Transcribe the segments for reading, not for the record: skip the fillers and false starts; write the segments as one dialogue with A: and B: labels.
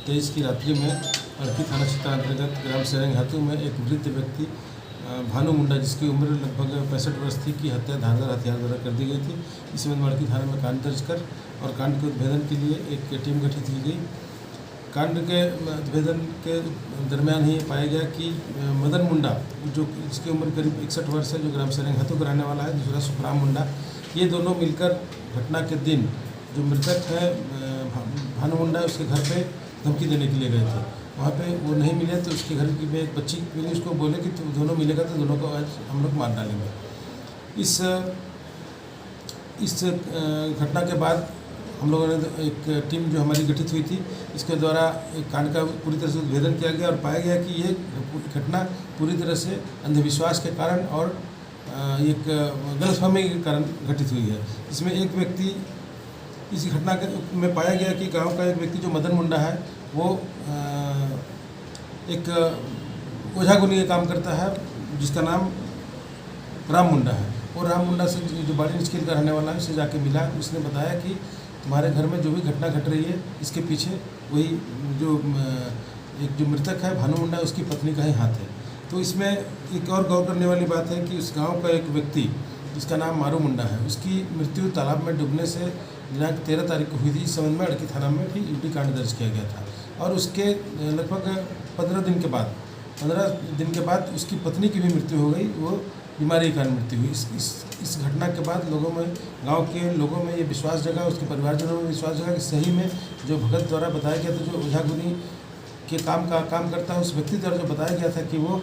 A: तेईस की रात्रि में अड़की थाना क्षेत्र अंतर्गत ग्राम सेरंग हाथू में एक वृद्ध व्यक्ति भानु मुंडा, जिसकी उम्र लगभग 65 वर्ष थी, की हत्या धारदार हथियार द्वारा कर दी गई थी। इस संबंध में अड़की थाना में कांड दर्ज कर और कांड के उद्भेदन के लिए एक टीम गठित की गई। कांड के उद्भेदन के दरमियान ही पाया गया कि मदन मुंडा, जो जिसकी उम्र करीब 61 वर्ष है, जो ग्राम सेरंग हाथू का रहने वाला है, दूसरा सुखराम मुंडा, ये दोनों मिलकर घटना के दिन जो मृतक है भानु मुंडा, उसके घर पे धमकी देने के लिए गए थे। वहाँ पे वो नहीं मिले तो उसके घर की में एक बच्ची मिली, उसको बोले कि तुम दोनों मिलेगा तो दोनों को आज हम लोग मार डालेंगे। इस घटना के बाद हम लोगों ने एक टीम जो हमारी गठित हुई थी, इसके द्वारा एक कांड का पूरी तरह से उद्भेदन किया गया और पाया गया कि ये घटना पूरी तरह से अंधविश्वास के कारण और एक गलतफहमी के कारण घटित हुई है। इसमें एक व्यक्ति, इस घटना में पाया गया कि गांव का एक व्यक्ति जो मदन मुंडा है, वो एक ओझागुनी का काम करता है, जिसका नाम राम मुंडा है। और राम मुंडा से जो बाड़ी निचकील का रहने वाला है, उससे जाके मिला। उसने बताया कि तुम्हारे घर में जो भी घटना घट रही है, इसके पीछे वही जो मृतक है भानु मुंडा, उसकी पत्नी का ही हाथ है। तो इसमें एक और गौर करने वाली बात है कि उस गांव का एक व्यक्ति, जिसका नाम मारू मुंडा है, उसकी मृत्यु तालाब में डूबने से दिनांक 13 तारीख को हुई थी। इस संबंध में अड़की थाना में भी यूटी कांड दर्ज किया गया था। और उसके लगभग 15 दिन के बाद उसकी पत्नी की भी मृत्यु हो गई। वो बीमारी के कारण मृत्यु हुई। इस घटना के बाद लोगों में, गांव के लोगों में ये विश्वास जगा, उसके परिवारजनों में विश्वास जगा कि सही में जो भगत द्वारा बताया गया था, जो ओझागुनी के काम करता है, उस व्यक्ति द्वारा जो बताया गया था कि वो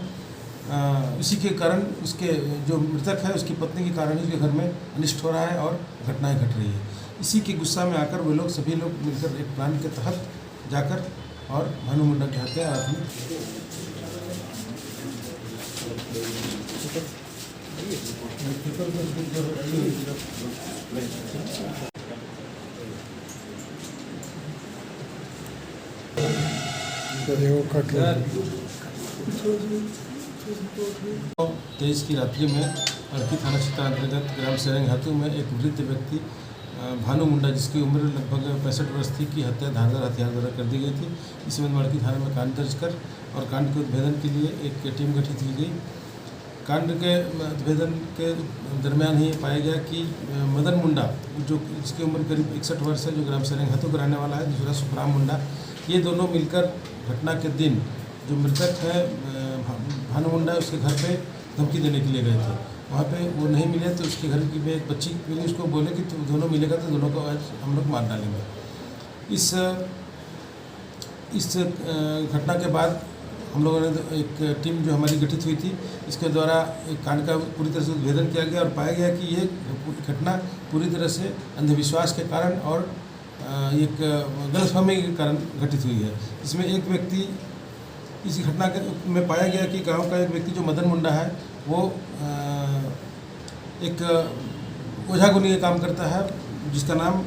A: इसी के कारण, उसके जो मृतक है उसकी पत्नी के कारण ही उसके घर में अनिष्ट हो रहा है और घटनाएं घट रही है। इसी के गुस्सा में आकर वे लोग, सभी लोग मिलकर एक प्लान के तहत जाकर और भानु मुंडा की हत्या तेईस की रात्रि में अड़की थाना क्षेत्र अंतर्गत ग्राम सेरंग हाथू में एक वृद्ध व्यक्ति भानु मुंडा, जिसकी उम्र लगभग 65 वर्ष थी, की हत्या धारदार हथियार द्वारा कर दी गई थी। इस संबंध में अड़की थाना में कांड दर्ज कर और कांड के उद्भेदन के लिए एक टीम गठित की गई। कांड के उद्भेदन के दरमियान ही पाया गया कि मदन मुंडा, जो जिसकी उम्र करीब 61 वर्ष है, जो ग्राम सेरंग हाथू का रहने वाला है, दूसरा सुखराम मुंडा, ये दोनों मिलकर घटना के दिन जो मृतक है भानु मुंडा, उसके घर पे धमकी देने के लिए गए थे। वहाँ पे वो नहीं मिले तो उसके घर की में एक बच्ची मिली, उसको बोले कि तुम दोनों मिलेगा तो दोनों को आज हम लोग मार डालेंगे। इस घटना के बाद हम लोगों ने एक टीम जो हमारी गठित हुई थी, इसके द्वारा एक कांड का पूरी तरह से उद्भेदन किया गया और पाया गया कि ये घटना पूरी तरह से अंधविश्वास के कारण और एक गलतफहमी के कारण घटित हुई है। इसमें एक व्यक्ति, इस घटना में पाया गया कि गांव का एक व्यक्ति जो मदन मुंडा है, वो एक ओझागुनी का काम करता है, जिसका नाम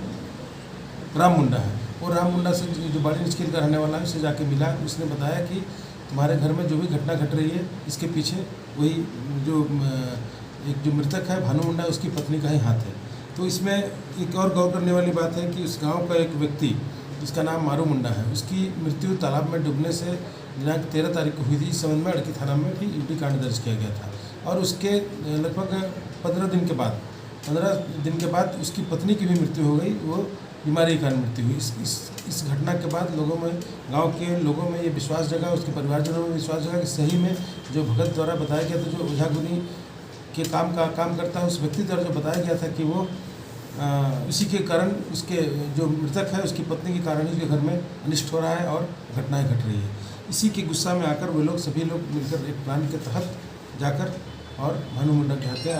A: राम मुंडा है। और राम मुंडा से जो बाड़ी निचकील का रहने वाला है, उससे जाके मिला। उसने बताया कि तुम्हारे घर में जो भी घटना घट रही है, इसके पीछे वही जो मृतक है भानु मुंडा, उसकी पत्नी का ही हाथ है। तो इसमें एक और गौर करने वाली बात है कि उस गांव का एक व्यक्ति, जिसका नाम मारू मुंडा है, उसकी मृत्यु तालाब में डूबने से दिनांक 13 तारीख को हुई थी। इस संबंध में अड़की थाना में भी यूटी कांड दर्ज किया गया था। और उसके लगभग 15 दिन के बाद उसकी पत्नी की भी मृत्यु हो गई। वो बीमारी के कारण मृत्यु हुई। इस घटना के बाद लोगों में, गांव के लोगों में ये विश्वास जगा, उसके परिवारजनों में विश्वास जगा कि सही में जो भगत द्वारा बताया गया था, जो ओझागुनी के काम करता है, उस व्यक्ति द्वारा जो बताया गया था कि वो इसी के कारण, उसके जो मृतक है उसकी पत्नी के कारण ही उसके घर में अनिष्ट हो रहा है और घटनाएं घट रही है। इसी के गुस्सा में आकर वे लोग, सभी लोग मिलकर एक प्लान के तहत जाकर और भानु मुंडा की हत्या